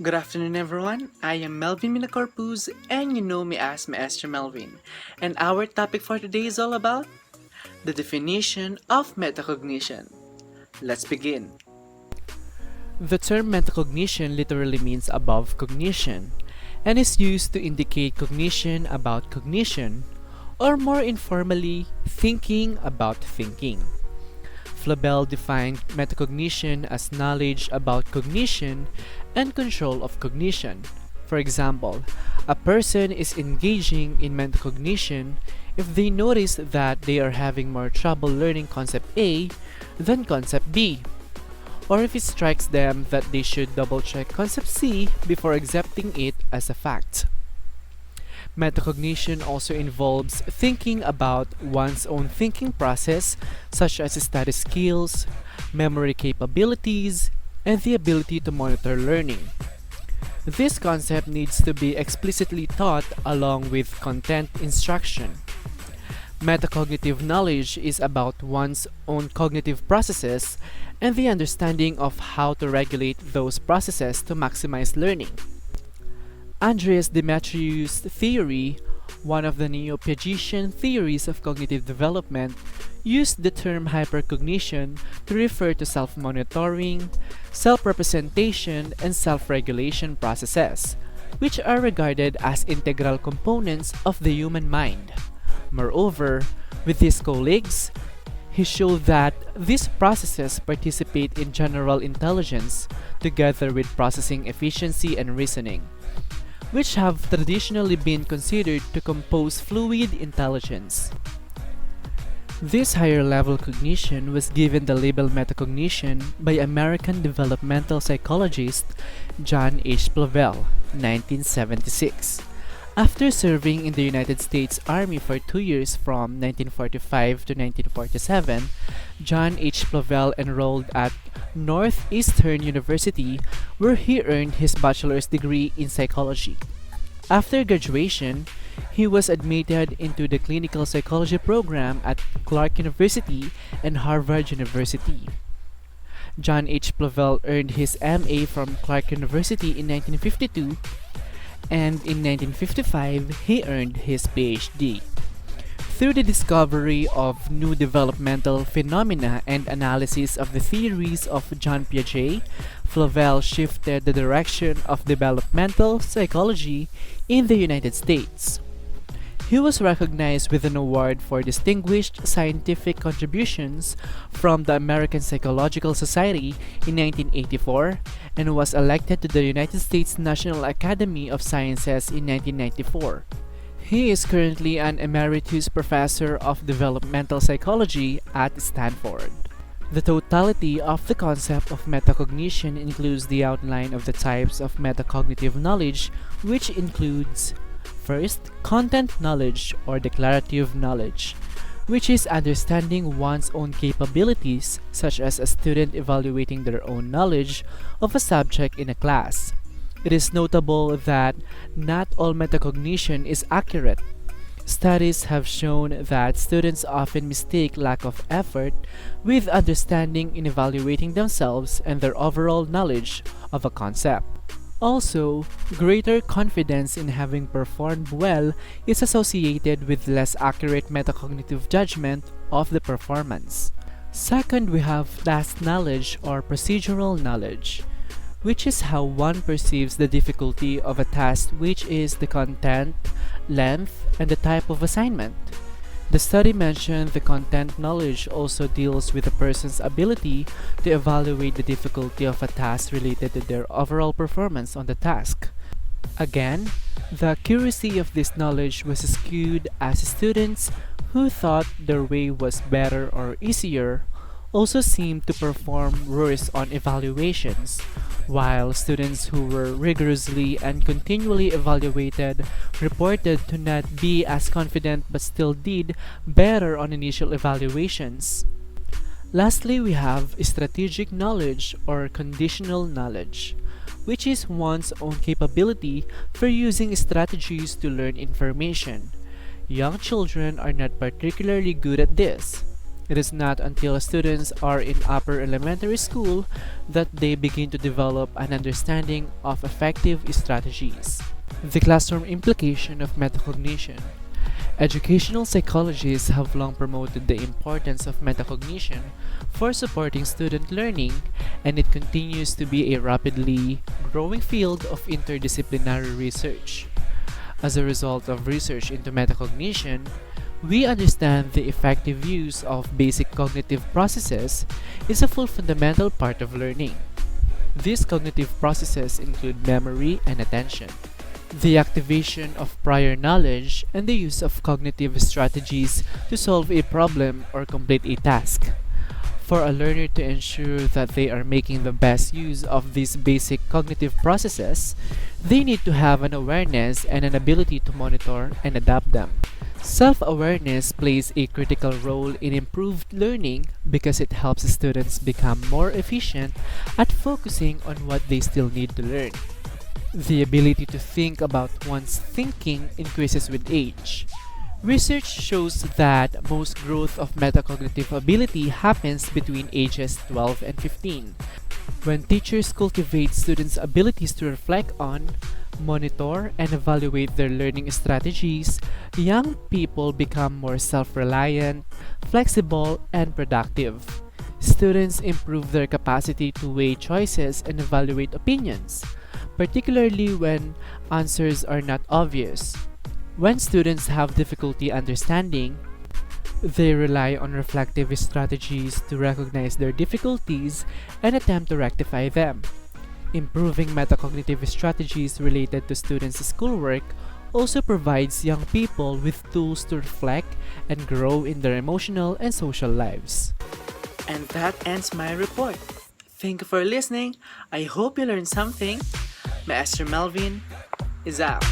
Good afternoon, everyone. I am Melvin Minacorpuz, and you know me as Maestro Melvin. And our topic for today is all about the definition of metacognition. Let's begin. The term metacognition literally means above cognition and is used to indicate cognition about cognition, or more informally, thinking about thinking. Flabel defined metacognition as knowledge about cognition and control of cognition. For example, a person is engaging in metacognition if they notice that they are having more trouble learning concept A than concept B, or if it strikes them that they should double check concept C before accepting it as a fact. Metacognition also involves thinking about one's own thinking process, such as study skills, memory capabilities, and the ability to monitor learning. This concept needs to be explicitly taught along with content instruction. Metacognitive knowledge is about one's own cognitive processes and the understanding of how to regulate those processes to maximize learning. Andreas Demetriou's theory, one of the neo-Piagetian theories of cognitive development, used the term hypercognition to refer to self-monitoring, self-representation, and self-regulation processes, which are regarded as integral components of the human mind. Moreover, with his colleagues, he showed that these processes participate in general intelligence together with processing efficiency and reasoning, which have traditionally been considered to compose fluid intelligence. This higher level cognition was given the label metacognition by American developmental psychologist John H. Plovell, 1976. After serving in the United States Army for 2 years from 1945 to 1947, John H. Plovell enrolled at Northeastern University, where he earned his bachelor's degree in psychology. After graduation, he was admitted into the clinical psychology program at Clark University and Harvard University. John H. Plovell earned his MA from Clark University in 1952, and in 1955 he earned his PhD. Through the discovery of new developmental phenomena and analysis of the theories of John Piaget, Flavel shifted the direction of developmental psychology in the United States. He was recognized with an award for distinguished scientific contributions from the American Psychological Society in 1984 and was elected to the United States National Academy of Sciences in 1994. He is currently an emeritus professor of developmental psychology at Stanford. The totality of the concept of metacognition includes the outline of the types of metacognitive knowledge, which includes: first, content knowledge or declarative knowledge, which is understanding one's own capabilities, such as a student evaluating their own knowledge of a subject in a class. It is notable that not all metacognition is accurate. Studies have shown that students often mistake lack of effort with understanding in evaluating themselves and their overall knowledge of a concept. Also, greater confidence in having performed well is associated with less accurate metacognitive judgment of the performance. Second, we have task knowledge or procedural knowledge, which is how one perceives the difficulty of a task, which is the content, length, and the type of assignment. The study mentioned the content knowledge also deals with a person's ability to evaluate the difficulty of a task related to their overall performance on the task. Again, the accuracy of this knowledge was skewed as students who thought their way was better or easier also seemed to perform worse on evaluations, while students who were rigorously and continually evaluated reported to not be as confident but still did better on initial evaluations. Lastly, we have strategic knowledge or conditional knowledge, which is one's own capability for using strategies to learn information. Young children are not particularly good at this. It is not until students are in upper elementary school that they begin to develop an understanding of effective strategies. The classroom implication of metacognition. Educational psychologists have long promoted the importance of metacognition for supporting student learning, and it continues to be a rapidly growing field of interdisciplinary research. As a result of research into metacognition, we understand the effective use of basic cognitive processes is a full fundamental part of learning. These cognitive processes include memory and attention, the activation of prior knowledge, and the use of cognitive strategies to solve a problem or complete a task. For a learner to ensure that they are making the best use of these basic cognitive processes, they need to have an awareness and an ability to monitor and adapt them. Self-awareness plays a critical role in improved learning because it helps students become more efficient at focusing on what they still need to learn. The ability to think about one's thinking increases with age. Research shows that most growth of metacognitive ability happens between ages 12 and 15. When teachers cultivate students' abilities to reflect on, monitor, and evaluate their learning strategies, young people become more self-reliant, flexible, and productive. Students improve their capacity to weigh choices and evaluate opinions, particularly when answers are not obvious. When students have difficulty understanding, they rely on reflective strategies to recognize their difficulties and attempt to rectify them. Improving metacognitive strategies related to students' schoolwork also provides young people with tools to reflect and grow in their emotional and social lives. And that ends my report. Thank you for listening. I hope you learned something. Master Melvin is out.